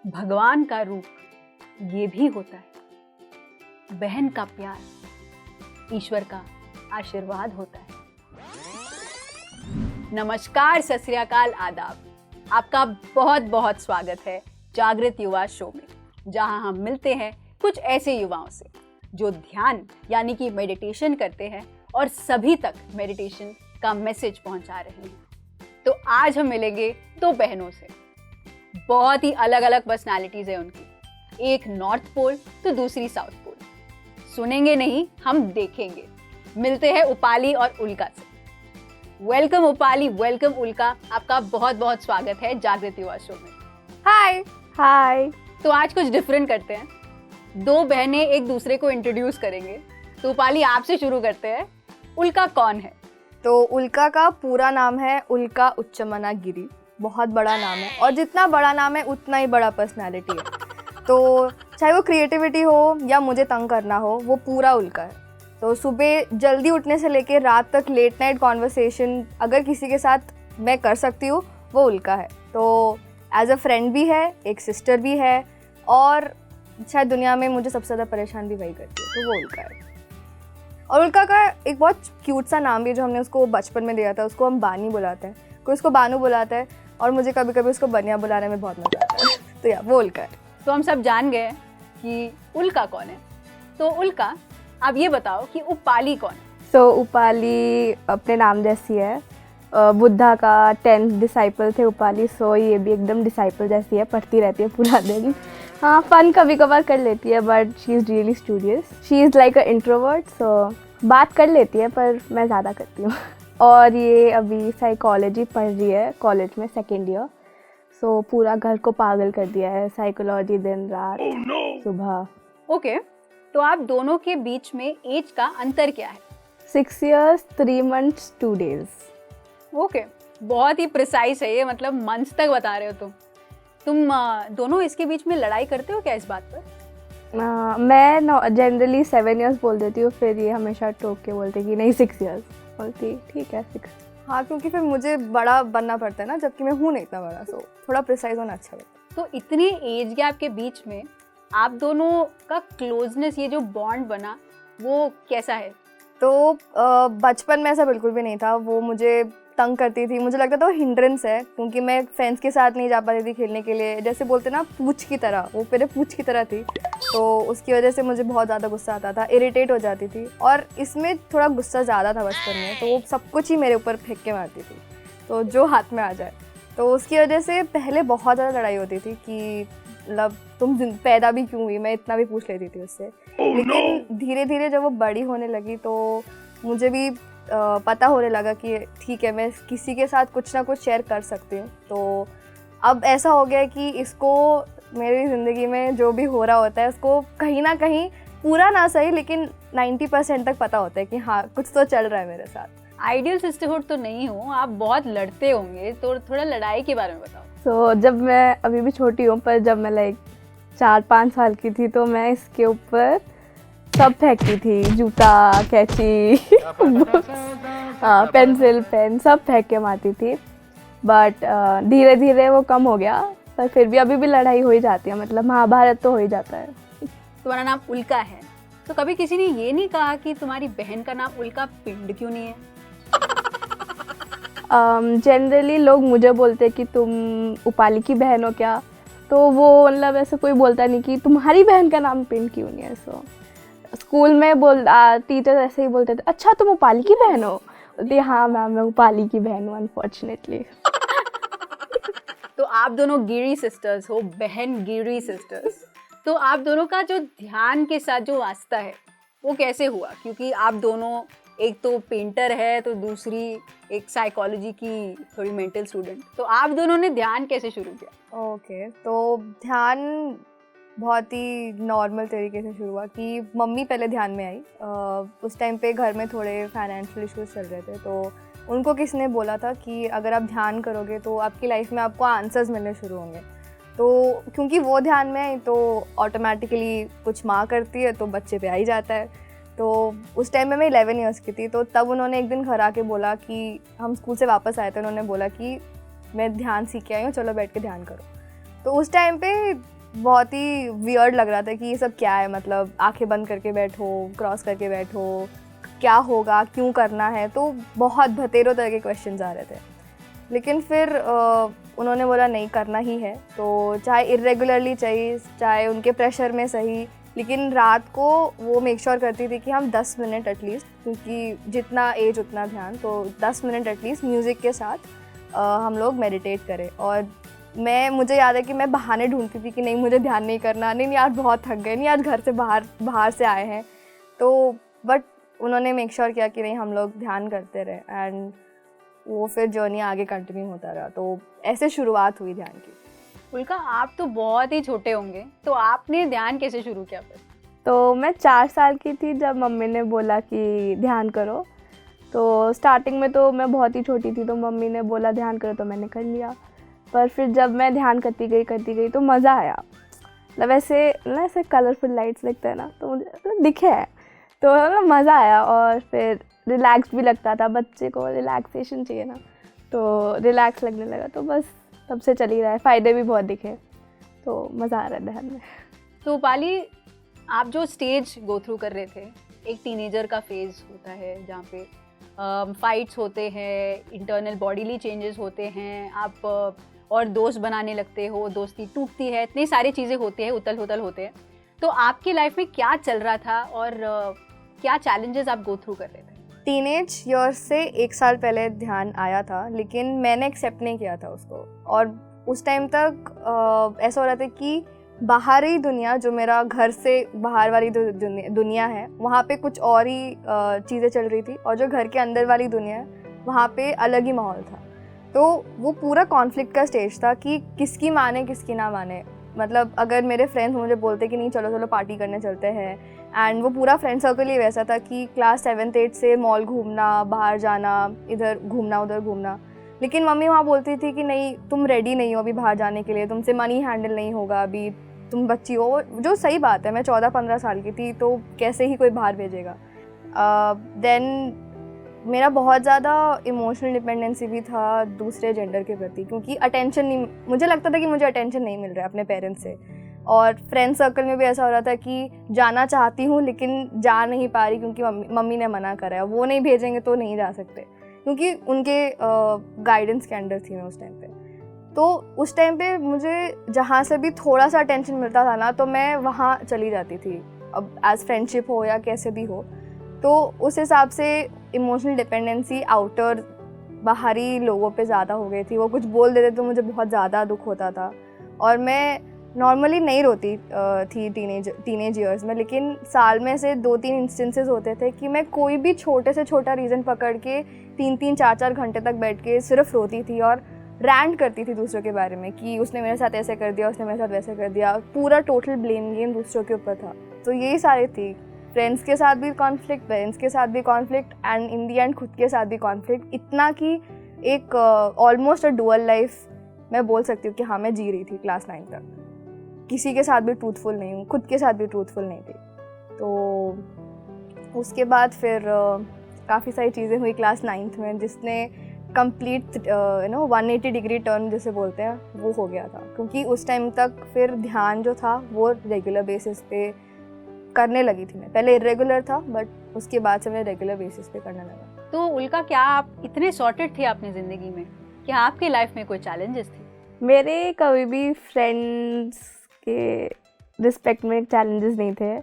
भगवान का रूप ये भी होता है। बहन का प्यार ईश्वर का आशीर्वाद होता है। नमस्कार, सत श्री अकाल, आदाब। आपका बहुत बहुत स्वागत है जागृत युवा शो में, जहां हम मिलते हैं कुछ ऐसे युवाओं से जो ध्यान यानी कि मेडिटेशन करते हैं और सभी तक मेडिटेशन का मैसेज पहुंचा रहे हैं। तो आज हम मिलेंगे दो बहनों से। बहुत ही अलग अलग पर्सनालिटीज है उनकी, एक नॉर्थ पोल तो दूसरी साउथ पोल। सुनेंगे नहीं, हम देखेंगे। मिलते हैं उपाली और उल्का से। वेलकम उपाली, वेलकम उल्का, आपका बहुत बहुत स्वागत है जागृत युवा शो में। हाय हाय। तो आज कुछ डिफरेंट करते हैं, दो बहनें एक दूसरे को इंट्रोड्यूस करेंगे। तो उपाली, आपसे शुरू करते हैं। उल्का कौन है? तो उल्का का पूरा नाम है उल्का उच्चमना गिरी। बहुत बड़ा नाम है और जितना बड़ा नाम है उतना ही बड़ा पर्सनालिटी है। तो चाहे वो क्रिएटिविटी हो या मुझे तंग करना हो, वो पूरा उल्का है। तो सुबह जल्दी उठने से लेके रात तक लेट नाइट कॉन्वर्सेशन अगर किसी के साथ मैं कर सकती हूँ, वो उल्का है। तो एज अ फ्रेंड भी है, एक सिस्टर भी है, और शायद दुनिया में मुझे सबसे ज़्यादा परेशान भी वही करती है, तो वो उल्का है। और उल्का का एक बहुत क्यूट सा नाम भी है जो हमने उसको बचपन में दिया था। उसको हम बानी बुलाते हैं, कोई उसको बानू बुलाता है, और मुझे कभी कभी उसको बनिया बुलाने में बहुत मजा आता है। तो या वो उल्का है। तो हम सब जान गए कि उल्का कौन है। तो उल्का, आप ये बताओ कि उपाली कौन है? तो उपाली अपने नाम जैसी है। बुद्धा का 10 डिसाइपल थे उपाली, सो ये भी एकदम डिसाइपल जैसी है, पढ़ती रहती है पूरा दिन। हाँ, फन कभी कभार कर लेती है, but she is really studious. She is like a introvert, so बात कर लेती है पर मैं ज़्यादा करती हूँ। और ये अभी साइकोलॉजी पढ़ रही है कॉलेज में, सेकेंड ईयर। सो पूरा घर को पागल कर दिया है साइकोलॉजी, दिन रात सुबह। ओके, तो आप दोनों के बीच में एज का अंतर क्या है? 6 years 3 months 2 days। ओके, बहुत ही प्रिसाइज है ये, मतलब मंथ्स तक बता रहे हो तुम दोनों इसके बीच में लड़ाई करते हो क्या इस बात पर? मैं जनरली 7 years बोल देती हूँ, फिर ये हमेशा टोक के बोलते कि नहीं 6 years। बोलती ठीक है 6। हाँ, क्योंकि फिर मुझे बड़ा बनना पड़ता है ना, जबकि मैं हूँ नहीं इतना बड़ा, सो थोड़ा प्रिसाइज होना अच्छा लगता है। तो इतने एज गैप के बीच में आप दोनों का क्लोजनेस, ये जो बॉन्ड बना, वो कैसा है? तो बचपन में ऐसा बिल्कुल भी नहीं था। वो मुझे तंग करती थी, मुझे लगता था वो हिंड्रेंस है, क्योंकि मैं फ्रेंड्स के साथ नहीं जा पाती थी खेलने के लिए। जैसे बोलते ना पूछ की तरह, वो मेरे पूछ की तरह थी। तो उसकी वजह से मुझे बहुत ज़्यादा गुस्सा आता था, इरिटेट हो जाती थी, और इसमें थोड़ा गुस्सा ज़्यादा था बचपन में। तो वो सब कुछ ही मेरे ऊपर फेंक के मारती थी, तो जो हाथ में आ जाए। तो उसकी वजह से पहले बहुत ज़्यादा लड़ाई होती थी कि मतलब तुम पैदा भी क्यों हुई, मैं इतना भी पूछ लेती थी उससे। लेकिन धीरे धीरे जब वो बड़ी होने लगी तो मुझे भी पता होने लगा कि ठीक है, मैं किसी के साथ कुछ ना कुछ शेयर कर सकती हूँ। तो अब ऐसा हो गया कि इसको मेरी ज़िंदगी में जो भी हो रहा होता है उसको कहीं ना कहीं, पूरा ना सही लेकिन 90% तक पता होता है कि हाँ, कुछ तो चल रहा है मेरे साथ। आइडियल सिस्टरहुड तो नहीं हो, आप बहुत लड़ते होंगे, तो थोड़ा लड़ाई के बारे में बताओ। तो जब मैं अभी भी छोटी हूँ, पर जब मैं लाइक 4-5 साल की थी तो मैं इसके ऊपर सब फेंकती थी, जूता, कैंची, पेंसिल, पेन, सब फेंक के मारती थी। बट धीरे धीरे वो कम हो गया, पर फिर भी अभी भी लड़ाई हो ही जाती है, मतलब महाभारत तो हो ही जाता है। तुम्हारा नाम उल्का है, तो कभी किसी ने ये नहीं कहा कि तुम्हारी बहन का नाम उल्का पिंड क्यों नहीं है? जनरली लोग मुझे बोलते कि तुम उपाली की बहन हो क्या, तो वो मतलब ऐसे कोई बोलता नहीं कि तुम्हारी बहन का नाम पिंड क्यों नहीं है। सो स्कूल में टीचर ऐसे ही बोलते थे, अच्छा तुम उपाली की बहन हो? बोलती हाँ मैम, मैं उपाली की बहन हूँ अनफॉर्चुनेटली। तो आप दोनों गिरी सिस्टर्स हो, बहन गिरी सिस्टर्स। तो आप दोनों का जो ध्यान के साथ जो वास्ता है वो कैसे हुआ? क्योंकि आप दोनों, एक तो पेंटर है तो दूसरी एक साइकोलॉजी की थोड़ी मेंटल स्टूडेंट, तो आप दोनों ने ध्यान कैसे शुरू किया? ओके, तो ध्यान बहुत ही नॉर्मल तरीके से शुरू हुआ कि मम्मी पहले ध्यान में आई। उस टाइम पे घर में थोड़े फाइनेंशियल इश्यूज चल रहे थे, तो उनको किसने बोला था कि अगर आप ध्यान करोगे तो आपकी लाइफ में आपको आंसर्स मिलने शुरू होंगे। तो क्योंकि वो ध्यान में आई तो ऑटोमेटिकली कुछ माँ करती है तो बच्चे पे आ ही जाता है। तो उस टाइम में मैं 11 ईयर्स की थी, तो तब उन्होंने एक दिन घर आके बोला कि हम स्कूल से वापस आए थे, उन्होंने बोला कि मैं ध्यान सीख के आई हूँ, चलो बैठ के ध्यान करो। तो उस टाइम पे बहुत ही वियर्ड लग रहा था कि ये सब क्या है, मतलब आंखें बंद करके बैठो, क्रॉस करके बैठो, क्या होगा, क्यों करना है, तो बहुत भतेरों तरह के क्वेश्चंस आ रहे थे। लेकिन फिर उन्होंने बोला नहीं, करना ही है, तो चाहे इरेगुलरली चाहिए, चाहे उनके प्रेशर में सही, लेकिन रात को वो मेक श्योर करती थी कि हम 10 मिनट एटलीस्ट, क्योंकि जितना एज उतना ध्यान, तो 10 मिनट एटलीस्ट म्यूज़िक के साथ हम लोग मेडिटेट करें। और मुझे याद है कि मैं बहाने ढूंढती थी कि नहीं मुझे ध्यान नहीं करना, नहीं आज बहुत थक गए, नहीं आज घर से बाहर से आए हैं, तो बट उन्होंने मेक श्योर किया कि नहीं हम लोग ध्यान करते रहे, एंड वो फिर जर्नी आगे कंटिन्यू होता रहा। तो ऐसे शुरुआत हुई ध्यान की। उल्का, आप तो बहुत ही छोटे होंगे, तो आपने ध्यान कैसे शुरू किया फिर? तो मैं 4 साल की थी जब मम्मी ने बोला कि ध्यान करो। तो स्टार्टिंग में तो मैं बहुत ही छोटी थी, तो मम्मी ने बोला ध्यान करो तो मैंने कर लिया। पर फिर जब मैं ध्यान करती गई तो मज़ा आया। मतलब ऐसे कलरफुल लाइट्स लगता है ना, तो मुझे मतलब दिखे है, तो मतलब मज़ा आया। और फिर रिलैक्स भी लगता था, बच्चे को रिलैक्सेशन चाहिए ना, तो रिलैक्स लगने लगा। तो बस तब से चल ही रहा है, फ़ायदे भी बहुत दिखे, तो मज़ा आ रहा है ध्यान में। तो रूपाली, आप जो स्टेज गो थ्रू कर रहे थे, एक टीनेजर का फेज़ होता है जहाँ पे फाइट्स होते हैं, इंटरनल बॉडीली चेंजेस होते हैं, आप और दोस्त बनाने लगते हो, दोस्ती टूटती है, इतनी सारी चीज़ें होती हैं, उतल पुतल होते हैं। तो आपकी लाइफ में क्या चल रहा था और क्या चैलेंजेस आप गो थ्रू कर रहे थे? टीनेज ईयर्स से 1 साल पहले ध्यान आया था, लेकिन मैंने एक्सेप्ट नहीं किया था उसको। और उस टाइम तक ऐसा हो रहा था कि बाहरी दुनिया, जो मेरा घर से बाहर वाली दुनिया है, वहाँ पे कुछ और ही चीज़ें चल रही थी, और जो घर के अंदर वाली दुनिया है वहाँ पे अलग ही माहौल था। तो वो पूरा कॉन्फ्लिक्ट का स्टेज था कि किसकी माने किसकी ना माने। मतलब अगर मेरे फ्रेंड्स मुझे बोलते कि नहीं चलो चलो पार्टी करने चलते हैं, एंड वो पूरा फ्रेंड सर्कल ही वैसा था कि क्लास 7th 8th से मॉल घूमना, बाहर जाना, इधर घूमना उधर घूमना, लेकिन मम्मी वहाँ बोलती थी कि नहीं तुम रेडी नहीं हो अभी बाहर जाने के लिए, तुमसे मनी हैंडल नहीं होगा, अभी तुम बच्ची हो। जो सही बात है, मैं 14-15 साल की थी, तो कैसे ही कोई बाहर भेजेगा। देन मेरा बहुत ज़्यादा इमोशनल डिपेंडेंसी भी था दूसरे जेंडर के प्रति, क्योंकि अटेंशन नहीं, मुझे लगता था कि मुझे अटेंशन नहीं मिल रहा है अपने पेरेंट्स से। और फ्रेंड सर्कल में भी ऐसा हो रहा था कि जाना चाहती हूँ लेकिन जा नहीं पा रही, क्योंकि मम्मी ने मना करा है, वो नहीं भेजेंगे तो नहीं जा सकते, क्योंकि उनके गाइडेंस के अंडर थी मैं उस टाइम पे। तो उस टाइम पे मुझे जहाँ से भी थोड़ा सा अटेंशन मिलता था ना, तो मैं वहाँ चली जाती थी, अब एज फ्रेंडशिप हो या कैसे भी हो। तो उस हिसाब से इमोशनल डिपेंडेंसी आउटर बाहरी लोगों पे ज़्यादा हो गई थी। वो कुछ बोल देते तो मुझे बहुत ज़्यादा दुख होता था, और मैं नॉर्मली नहीं रोती थी टीनेज ईयर्स में, लेकिन साल में से 2-3 इंस्टेंसेस होते थे कि मैं कोई भी छोटे से छोटा रीज़न पकड़ के 3-3 4-4 घंटे तक बैठ के सिर्फ रोती थी और रैंट करती थी दूसरों के बारे में कि उसने मेरे साथ ऐसे कर दिया, उसने मेरे साथ वैसे कर दिया। पूरा टोटल ब्लेम गेम दूसरों के ऊपर था। तो यही सारी थी, फ्रेंड्स के साथ भी कॉन्फ्लिक्ट, पेरेंट्स के साथ भी conflict, and in the and खुद के साथ भी कॉन्फ्लिक्ट, इतना कि एक ऑलमोस्ट अ डुअल लाइफ मैं बोल सकती हूँ कि हाँ मैं जी रही थी क्लास 9 तक। किसी के साथ भी ट्रूथफुल नहीं हूँ, खुद के साथ भी ट्रूथफुल नहीं थी। तो उसके बाद फिर काफ़ी सारी चीज़ें हुई क्लास 9th में, जिसने कंप्लीट 180 डिग्री टर्न जिसे बोलते हैं वो हो गया था, क्योंकि उस टाइम तक फिर ध्यान जो था वो रेगुलर बेसिस पे करने लगी थी मैं। पहले इरेगुलर था, बट उसके बाद से मैं रेगुलर बेसिस पे करने लगा। तो उल्का, क्या आप इतने सॉर्टेड थे अपनी ज़िंदगी में, क्या आपकी लाइफ में कोई चैलेंजेस थे? मेरे कभी भी फ्रेंड्स के रिस्पेक्ट में चैलेंजेस नहीं थे।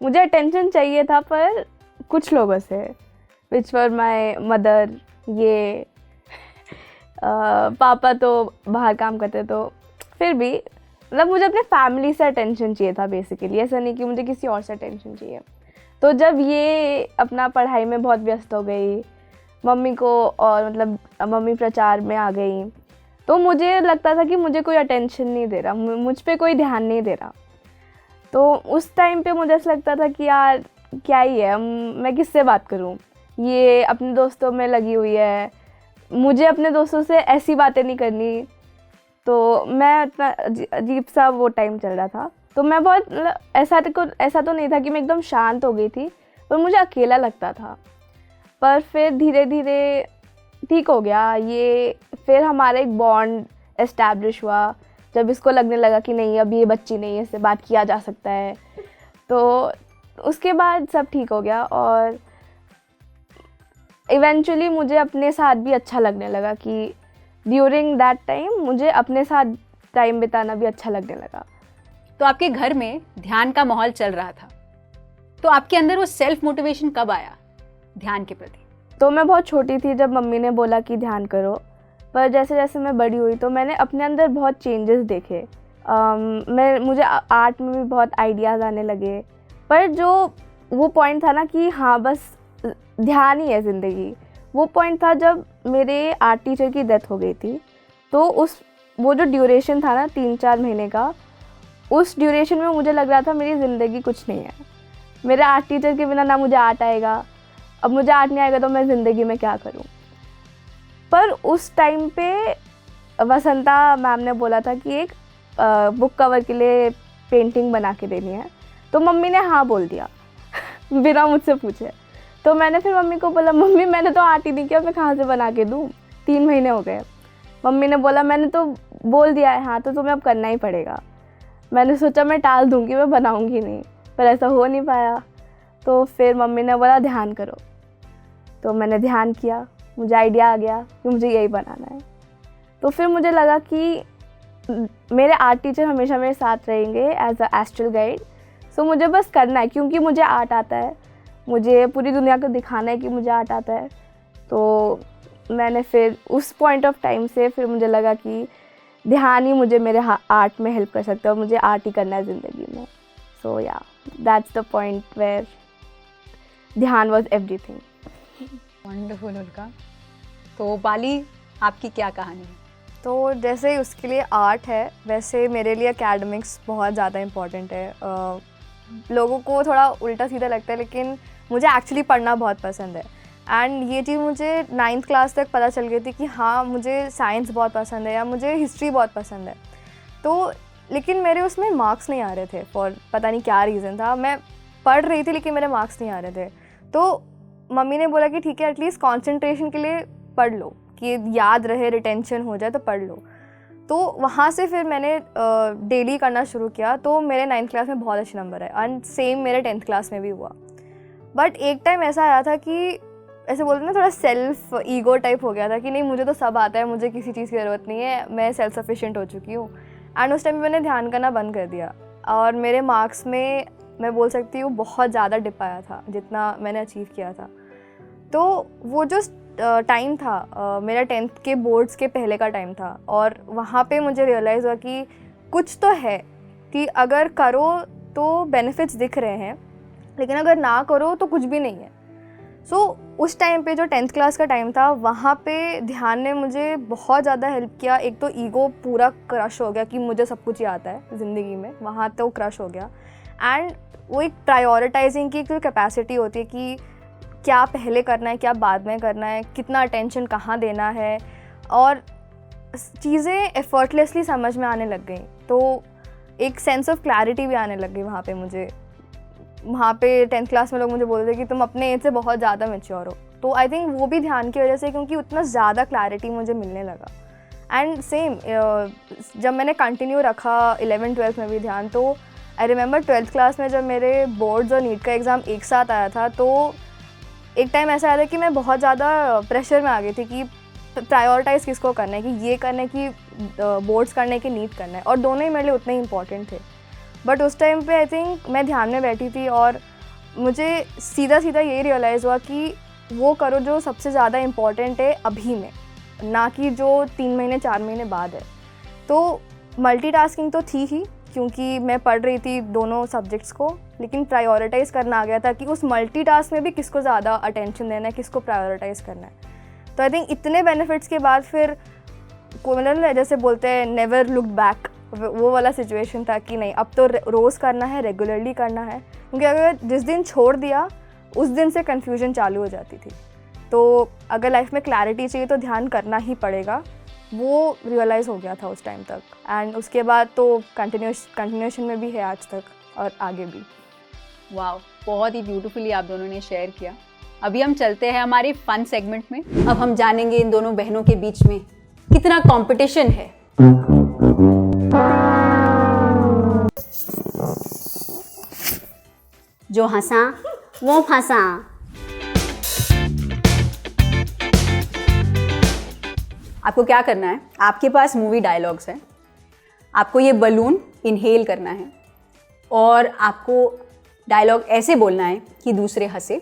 मुझे अटेंशन चाहिए था, पर कुछ लोगों से, विच वर माई मदर, ये पापा तो बाहर काम करते, तो फिर भी मतलब मुझे अपने फैमिली से अटेंशन चाहिए था बेसिकली। ऐसा नहीं कि मुझे किसी और से अटेंशन चाहिए। तो जब ये अपना पढ़ाई में बहुत व्यस्त हो गई, मम्मी को, और मतलब मम्मी प्रचार में आ गई, तो मुझे लगता था कि मुझे कोई अटेंशन नहीं दे रहा, मुझ पे कोई ध्यान नहीं दे रहा। तो उस टाइम पे मुझे ऐसा लगता था कि यार क्या ही है, मैं किससे बात करूं, ये अपने दोस्तों में लगी हुई है, मुझे अपने दोस्तों से ऐसी बातें नहीं करनी। तो मैं इतना अजीब सा वो टाइम चल रहा था। तो मैं बहुत ऐसा तो नहीं था कि मैं एकदम शांत हो गई थी, पर मुझे अकेला लगता था। पर फिर धीरे धीरे ठीक हो गया ये। फिर हमारा एक बॉन्ड एस्टैब्लिश हुआ, जब इसको लगने लगा कि नहीं अब ये बच्ची नहीं है, इससे बात किया जा सकता है, तो उसके बाद सब ठीक हो गया। और इवेंचुअली मुझे अपने साथ भी अच्छा लगने लगा कि ड्यूरिंग दैट टाइम मुझे अपने साथ टाइम बिताना भी अच्छा लगने लगा। तो आपके घर में ध्यान का माहौल चल रहा था, तो आपके अंदर वो सेल्फ मोटिवेशन कब आया ध्यान के प्रति? तो मैं बहुत छोटी थी जब मम्मी ने बोला कि ध्यान करो, पर जैसे जैसे मैं बड़ी हुई तो मैंने अपने अंदर बहुत चेंजेस देखे। मुझे आर्ट में भी बहुत आइडियाज़ आने लगे, पर जो वो पॉइंट था ना कि हाँ बस ध्यान ही है ज़िंदगी, वो पॉइंट था जब मेरे आर्ट टीचर की डेथ हो गई थी। तो वो जो ड्यूरेशन था ना 3-4 महीने का, उस ड्यूरेशन में मुझे लग रहा था मेरी ज़िंदगी कुछ नहीं है, मेरे आर्ट टीचर के बिना ना मुझे आर्ट आएगा, अब मुझे आर्ट नहीं आएगा तो मैं ज़िंदगी में क्या करूं। पर उस टाइम पे वसंता मैम ने बोला था कि एक बुक कवर के लिए पेंटिंग बना के देनी है, तो मम्मी ने हाँ बोल दिया बिना मुझसे पूछे। तो मैंने फिर मम्मी को बोला, मम्मी मैंने तो आर्ट ही नहीं किया, मैं कहाँ से बना के दूँ, 3 महीने हो गए। मम्मी ने बोला मैंने तो बोल दिया है हाँ, तो तुम्हें अब करना ही पड़ेगा। मैंने सोचा मैं टाल दूँगी, मैं बनाऊँगी नहीं, पर ऐसा हो नहीं पाया। तो फिर मम्मी ने बोला ध्यान करो, तो मैंने ध्यान किया, मुझे आइडिया आ गया कि मुझे यही बनाना है। तो फिर मुझे लगा कि मेरे आर्ट टीचर हमेशा मेरे साथ रहेंगे एज अ एस्ट्रल गाइड। सो मुझे बस करना है, क्योंकि मुझे आर्ट आता है, मुझे पूरी दुनिया को दिखाना है कि मुझे आर्ट आता है। तो मैंने फिर उस पॉइंट ऑफ टाइम से फिर मुझे लगा कि ध्यान ही मुझे मेरे आर्ट में हेल्प कर सकता है और मुझे आर्ट ही करना है ज़िंदगी में। सो या दैट्स द पॉइंट वेयर ध्यान वॉज एवरीथिंग। वंडरफुल उल्का। तो बाली, आपकी क्या कहानी है? तो जैसे उसके लिए आर्ट है, वैसे मेरे लिए एकेडमिक्स बहुत ज़्यादा इम्पॉर्टेंट है। लोगों को थोड़ा उल्टा सीधा लगता है, लेकिन मुझे एक्चुअली पढ़ना बहुत पसंद है। एंड ये चीज़ मुझे 9th क्लास तक पता चल गई थी कि हाँ मुझे साइंस बहुत पसंद है या मुझे हिस्ट्री बहुत पसंद है। तो लेकिन मेरे उसमें मार्क्स नहीं आ रहे थे, फॉर पता नहीं क्या रीज़न था। मैं पढ़ रही थी लेकिन मेरे मार्क्स नहीं आ रहे थे। तो मम्मी ने बोला कि ठीक है एटलीस्ट कंसंट्रेशन के लिए पढ़ लो, कि याद रहे, रिटेंशन हो जाए, तो पढ़ लो। तो वहाँ से फिर मैंने डेली करना शुरू किया। तो मेरे 9th क्लास में बहुत अच्छे नंबर है एंड सेम मेरे 10th क्लास में भी हुआ। बट एक टाइम ऐसा आया था कि ऐसे बोलते ना, थोड़ा सेल्फ ईगो टाइप हो गया था कि नहीं मुझे तो सब आता है, मुझे किसी चीज़ की ज़रूरत नहीं है, मैं सेल्फ सफिशिएंट हो चुकी हूँ। एंड उस टाइम पे मैंने ध्यान करना बंद कर दिया और मेरे मार्क्स में मैं बोल सकती हूँ बहुत ज़्यादा डिप आया था जितना मैंने अचीव किया था। तो वो जो टाइम था मेरा 10th के बोर्ड्स के पहले का टाइम था, और वहाँ पे मुझे रियलाइज़ हुआ कि कुछ तो है कि अगर करो तो बेनिफिट्स दिख रहे हैं, लेकिन अगर ना करो तो कुछ भी नहीं है। सो उस टाइम पे जो 10th क्लास का टाइम था, वहाँ पे ध्यान ने मुझे बहुत ज़्यादा हेल्प किया। एक तो ईगो पूरा क्रश हो गया कि मुझे सब कुछ ही आता है ज़िंदगी में, वहाँ तो क्रश हो गया। एंड वो एक प्रायोरिटाइजिंग की जो कैपेसिटी होती है कि क्या पहले करना है, क्या बाद में करना है, कितना अटेंशन कहाँ देना है, और चीज़ें एफर्टलेसली समझ में आने लग गई। तो एक सेंस ऑफ क्लैरिटी भी आने लग गई वहाँ पे मुझे। वहाँ पे 10th क्लास में लोग मुझे बोलते थे कि तुम अपने एज से बहुत ज़्यादा मैच्योर हो। तो आई थिंक वो भी ध्यान की वजह से, क्योंकि उतना ज़्यादा क्लैरिटी मुझे मिलने लगा। एंड सेम जब मैंने कंटिन्यू रखा 11th 12th में भी ध्यान, तो आई रिमेंबर 12th क्लास में जब मेरे बोर्ड्स और नीट का एग्ज़ाम एक साथ आया था, तो एक टाइम ऐसा आया था कि मैं बहुत ज़्यादा प्रेशर में आ गई थी कि प्रायोरिटाइज़ किसको करना है, कि ये करना है कि बोर्ड्स करने की नीट करना है, और दोनों ही मेरे लिए उतने ही इंपॉर्टेंट थे। बट उस टाइम पे आई थिंक मैं ध्यान में बैठी थी और मुझे सीधा सीधा यही रियलाइज़ हुआ कि वो करो जो सबसे ज़्यादा इम्पॉर्टेंट है अभी में, ना कि जो 3 महीने 4 महीने बाद है। तो मल्टीटास्किंग तो थी ही, क्योंकि मैं पढ़ रही थी दोनों सब्जेक्ट्स को, लेकिन प्रायोरिटाइज़ करना आ गया था कि उस मल्टीटास्क में भी किसको ज़्यादा अटेंशन देना है, किसको प्रायोरिटाइज़ करना है। तो आई थिंक इतने बेनिफिट्स के बाद फिर मतलब जैसे बोलते हैं नेवर लुक बैक, वो वाला सिचुएशन था कि नहीं अब तो रोज़ करना है, रेगुलरली करना है, क्योंकि अगर जिस दिन छोड़ दिया उस दिन से कन्फ्यूजन चालू हो जाती थी। तो अगर लाइफ में क्लैरिटी चाहिए तो ध्यान करना ही पड़ेगा, वो रियलाइज़ हो गया था उस टाइम तक। एंड उसके बाद तो कंटिन्यूएशन में भी है आज तक और आगे भी। वाह, बहुत ही ब्यूटीफुली आप दोनों ने शेयर किया। अभी हम चलते हैं हमारी फन सेगमेंट में। अब हम जानेंगे इन दोनों बहनों के बीच में कितना कंपटीशन है। जो हंसा वो फंसा। आपको क्या करना है, आपके पास मूवी डायलॉग्स है, आपको ये बलून इनहेल करना है और आपको डायलॉग ऐसे बोलना है कि दूसरे हंसे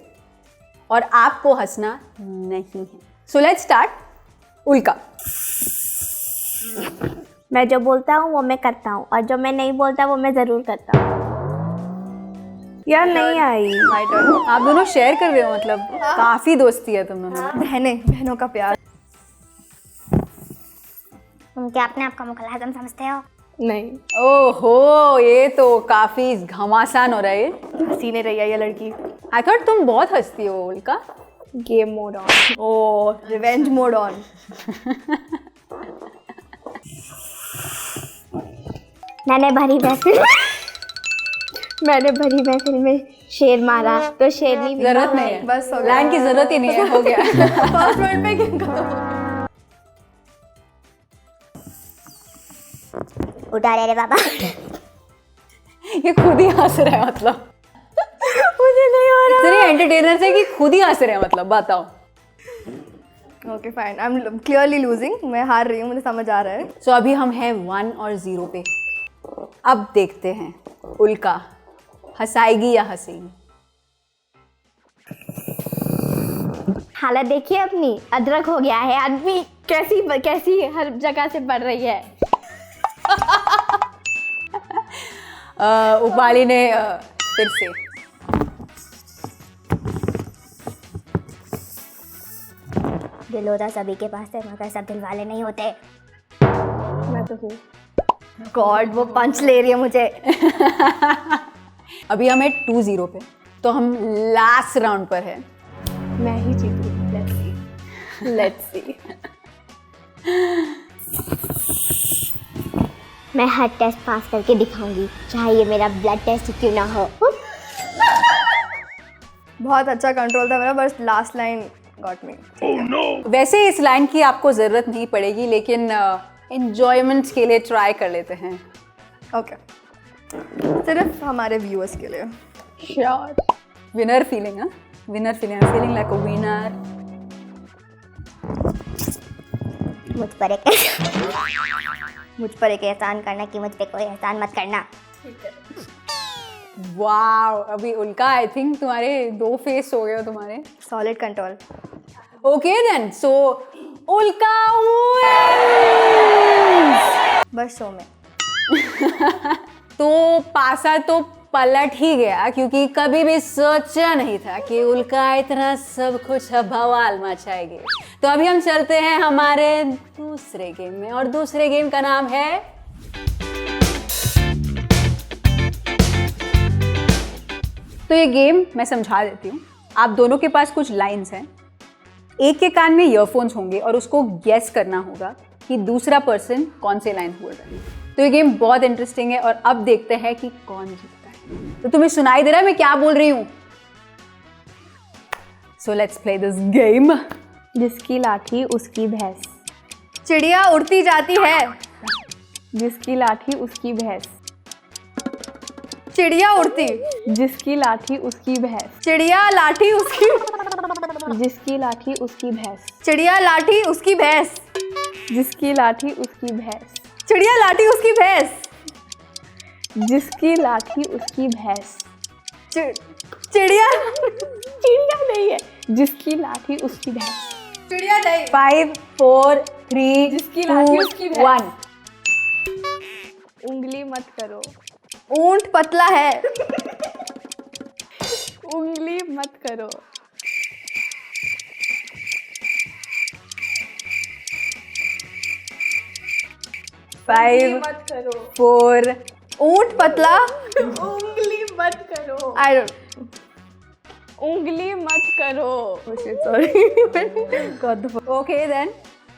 और आपको हंसना नहीं है। So let's start. उल्का। मैं जो बोलता हूँ वो मैं करता हूँ और जो मैं नहीं बोलता वो मैं ज़रूर करता हूँ। यार नहीं आई। My turn. आप दोनों शेयर कर रहे हो, मतलब काफी दोस्ती है तुम दोनों में। बहनों का प्यार। तुम क्या अपने आप को मुगल-ए-आज़म समझते हो? नहीं। ओहो, ये तो काफी घमासान हो रहा है। हंसी नहीं रही है ये लड़की। आई थॉट तुम बहुत हंसती हो Ulka. Game mode on. Oh revenge mode on. मैंने भरी महफिल में शेर मारा तो शेरनी भी जरूरत नहीं है, बस हो गया। लाइन की जरूरत ही नहीं है, हो गया। फर्स्ट वर्ड पे गेम खत्म। उठा रे बाबा। ये खुद ही हंस रहा है, मतलब मुझे नहीं हो रहा। इतने एंटरटेनर है कि खुद ही हंस रहे हैं, मतलब बताओ। Okay fine, I am clearly losing. मैं हार रही हूँ, मुझे समझ आ रहा है। सो अभी हम हैं 1 और 0 पे। अब देखते हैं उल्का हंसाएगी या हंसेगी। हालत देखिए अपनी, अदरक हो गया है आदमी। कैसी हर जगह से बढ़ रही है। उपाली ने फिर से दिल होता सभी के पास है मगर सब दिल वाले नहीं होते। मैं तो हूँ। गॉड, वो पंच ले रही है मुझे। अभी हम हैं 2-0 पे, तो हम लास्ट राउंड पर है। मैं ही जीतूंगी। Let's see. मैं हर टेस्ट पास करके दिखाऊंगी, चाहे ये मेरा ब्लड टेस्ट क्यों ना हो। बहुत अच्छा कंट्रोल था मेरा, बस लास्ट लाइन गॉट मी। वैसे इस लाइन की आपको ज़रूरत नहीं पड़ेगी, लेकिन एंजॉयमेंट के लिए ट्राई कर लेते हैं। ओके, सिर्फ हमारे व्यूअर्स के लिए। श्योर। विनर फीलिंग, हाँ, winner feeling, feeling like a winner. मुझ पर एक एहसान करना कि मुझ पे कोई एहसान मत करना। वाओ, अभी उल्का आई थिंक तुम्हारे 2 फेस हो गए हो तुम्हारे। Solid control. ओके देन, सो उल्का बस शो में तो पासा तो पलट ही गया, क्योंकि कभी भी सोचा नहीं था कि उल्का इतना सब कुछ बवाल मचाएगी। तो अभी हम चलते हैं हमारे दूसरे गेम में, और दूसरे गेम का नाम है तो ये गेम मैं समझा देती हूँ। आप दोनों के पास कुछ लाइंस हैं, एक के कान में ईयरफोन्स होंगे और उसको गेस करना होगा कि दूसरा पर्सन कौन से लाइन बोल रहा है। तो ये गेम बहुत इंटरेस्टिंग है और अब देखते हैं कि कौन जीतता है। तो तुम्हें सुनाई दे रहा है मैं क्या बोल रही हूँ? So let's play this game. जिसकी लाठी उसकी भैंस। चिड़िया उड़ती जाती है। जिसकी लाठी उसकी भैंस। चिड़िया उड़ती। जिसकी लाठी उसकी भैंस। चिड़िया लाठी उसकी। जिसकी लाठी उसकी भैंस। चिड़िया लाठी उसकी भैंस। जिसकी लाठी उसकी भैंस। चिड़िया लाठी उसकी भैंस। जिसकी लाठी उसकी भैंस। चिड़िया चिड़िया नहीं है, जिसकी लाठी उसकी भैंस। चिड़िया नहीं। 5 4 3 जिसकी लाठी उसकी भैंस। 1। उंगली मत करो। ऊंट पतला है। उंगली मत करो। 5 मत करो। 4। ऊंट पतला। उंगली मत करो। I don't. उंगली मत करो। Sorry. Okay then,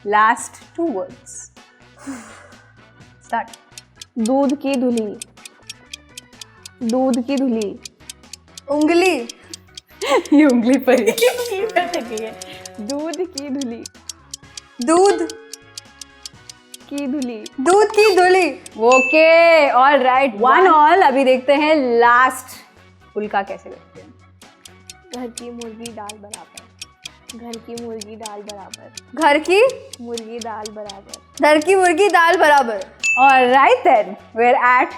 last 2 words. Start. दूध की धुली। दूध की धुली। उंगली। ये उंगली पर ही। दूध की धुली। दूध की धुली। दूध की धुली। Okay, all right, 1-1। अभी देखते हैं लास्ट उल्का कैसे करते हैं। घर की मुर्गी दाल बराबर, घर की मुर्गी दाल बराबर, घर की मुर्गी दाल बराबर। घर की मुर्गी दाल बराबर। All right then, we're at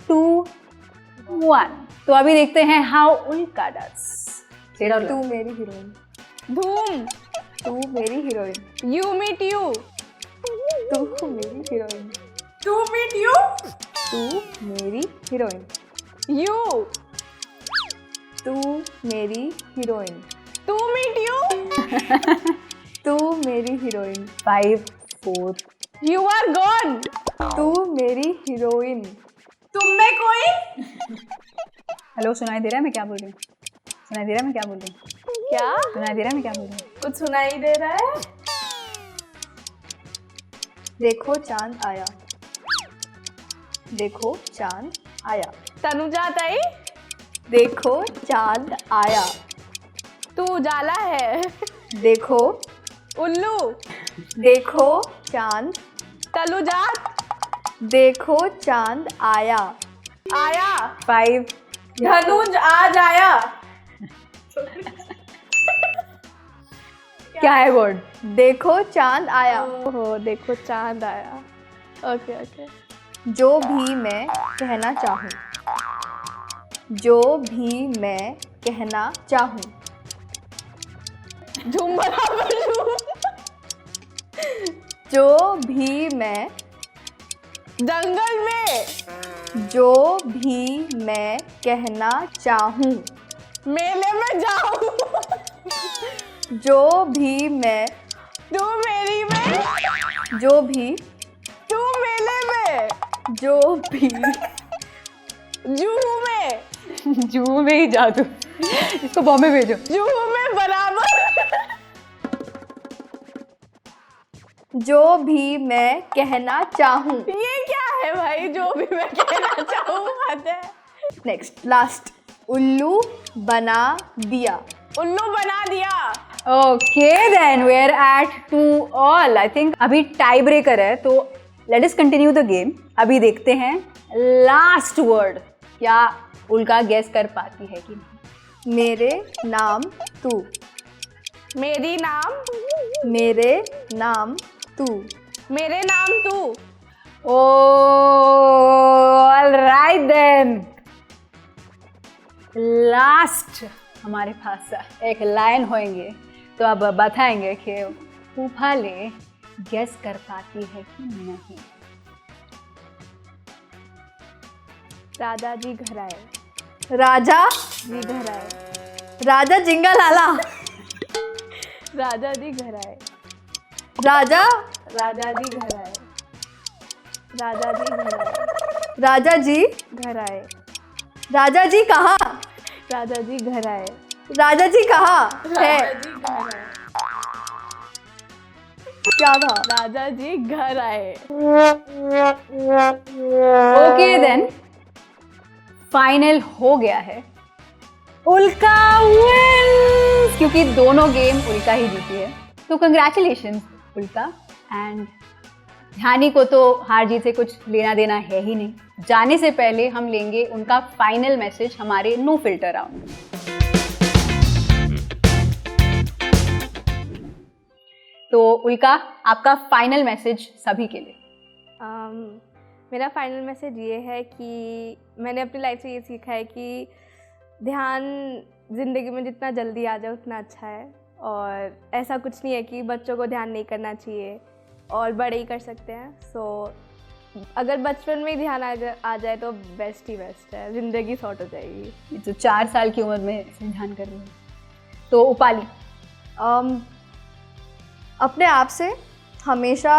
2-1. तो अभी देखते हैं how उल्का does. तू मेरी हीरोइन, धूम, तू मेरी हीरोइन, यू मीट यू, तू मेरी हीरोइन, टू मीट यू, तू मेरी हीरोइन, यू, तू मेरी हीरोइन, टू मीट यू, तू मेरी हीरोइन, 5, 4. यू आर गॉन, तू मेरी हीरोइन। तुम में कोई हेलो, सुनाई दे रहा है मैं क्या बोल रही हूँ? सुनाई दे रहा है मैं क्या बोल रही हूँ? क्या सुनाई दे रहा है मैं क्या बोल रही हूँ? कुछ सुनाई दे रहा है? देखो चांद आया, देखो चांद आया, तनुजा ताई, देखो चांद आया, तू उजाला है, देखो, उल्लू, देखो चांद, तनुजा, देखो चांद आया, आया, 5. धनुज आज आया, क्या है वर्ड? देखो चांद आया। ओहो, देखो चांद आया। Okay okay. जो भी मैं कहना चाहूँ, जो भी मैं कहना चाहूँ, झूम बराबर झूम, जो भी मैं, जंगल में, जो भी मैं कहना चाहूँ, मेले में जाऊं, जो भी मैं, तू मेरी में, जो भी, तू मेले में, जो भी, जूहू में, जूहू में ही जादू। इसको बॉम्बे भेजो। जूहू में बराबर, जो भी मैं कहना चाहूँ। ये क्या है भाई? जो भी मैं कहना चाहूँ हद है। नेक्स्ट, लास्ट, उल्लू बना दिया, उल्लू बना दिया। Okay then we are at 2-all. I think अभी टाई ब्रेकर है, तो let us continue the game. अभी देखते हैं लास्ट वर्ड क्या उल्का गेस कर पाती है कि नहीं. मेरे नाम तू, मेरी नाम, मेरे नाम तू, मेरे नाम तू, ऑलराइट देन, लास्ट हमारे पास एक लाइन होंगे, तो अब बताएंगे कि उफाले गेस कर पाती है कि नहीं. राजा जी घर आए, राजा, जी घर आए, राजा जिंगा लाला, राजा जी घर आए, राजा, राजा जी घर आए, राजा जी घर आए, राजा जी, घर आए, राजा जी कहाँ, राजा जी घर आए, राजा जी कहाँ है, जी घर आए, क्या था? राजा जी घर आए। ओके देन, फाइनल हो गया है. उल्का विन्स, क्योंकि दोनों गेम उल्का ही जीती है. तो कंग्रेचुलेशन उल्का. एंड ध्यानी को तो हार जीत से कुछ लेना देना है ही नहीं. जाने से पहले हम लेंगे उनका फाइनल मैसेज हमारे नो फिल्टर राउंड में. तो उल्का, आपका फाइनल मैसेज सभी के लिए. मेरा फाइनल मैसेज ये है कि मैंने अपनी लाइफ से ये सीखा है कि ध्यान ज़िंदगी में जितना जल्दी आ जाए उतना अच्छा है, और ऐसा कुछ नहीं है कि बच्चों को ध्यान नहीं करना चाहिए और बड़े ही कर सकते हैं. सो अगर बचपन में ही ध्यान आ जाए तो बेस्ट ही बेस्ट है, ज़िंदगी सॉर्ट हो जाएगी. ये तो 4 साल की उम्र में ध्यान कर रही है. तो उपाली, अपने आप से हमेशा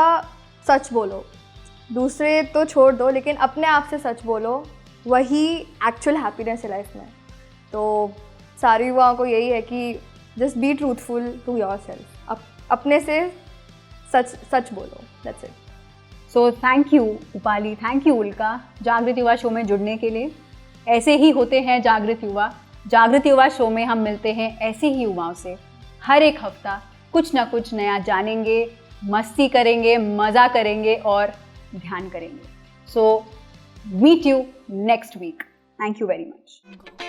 सच बोलो. दूसरे तो छोड़ दो, लेकिन अपने आप से सच बोलो, वही एक्चुअल हैप्पीनेस है लाइफ में. तो सारे युवाओं को यही है कि just be truthful to your self. अपने से सच बोलो. That's it. So thank you Upali, thank you Ulka, जागृत युवा शो में जुड़ने के लिए. ऐसे ही होते हैं जागृत युवा. जागृत युवा शो में हम मिलते हैं ऐसे ही युवाओं से. हर एक हफ्ता कुछ ना कुछ नया जानेंगे, मस्ती करेंगे, मज़ा करेंगे और ध्यान करेंगे. So meet you next week. Thank you very much.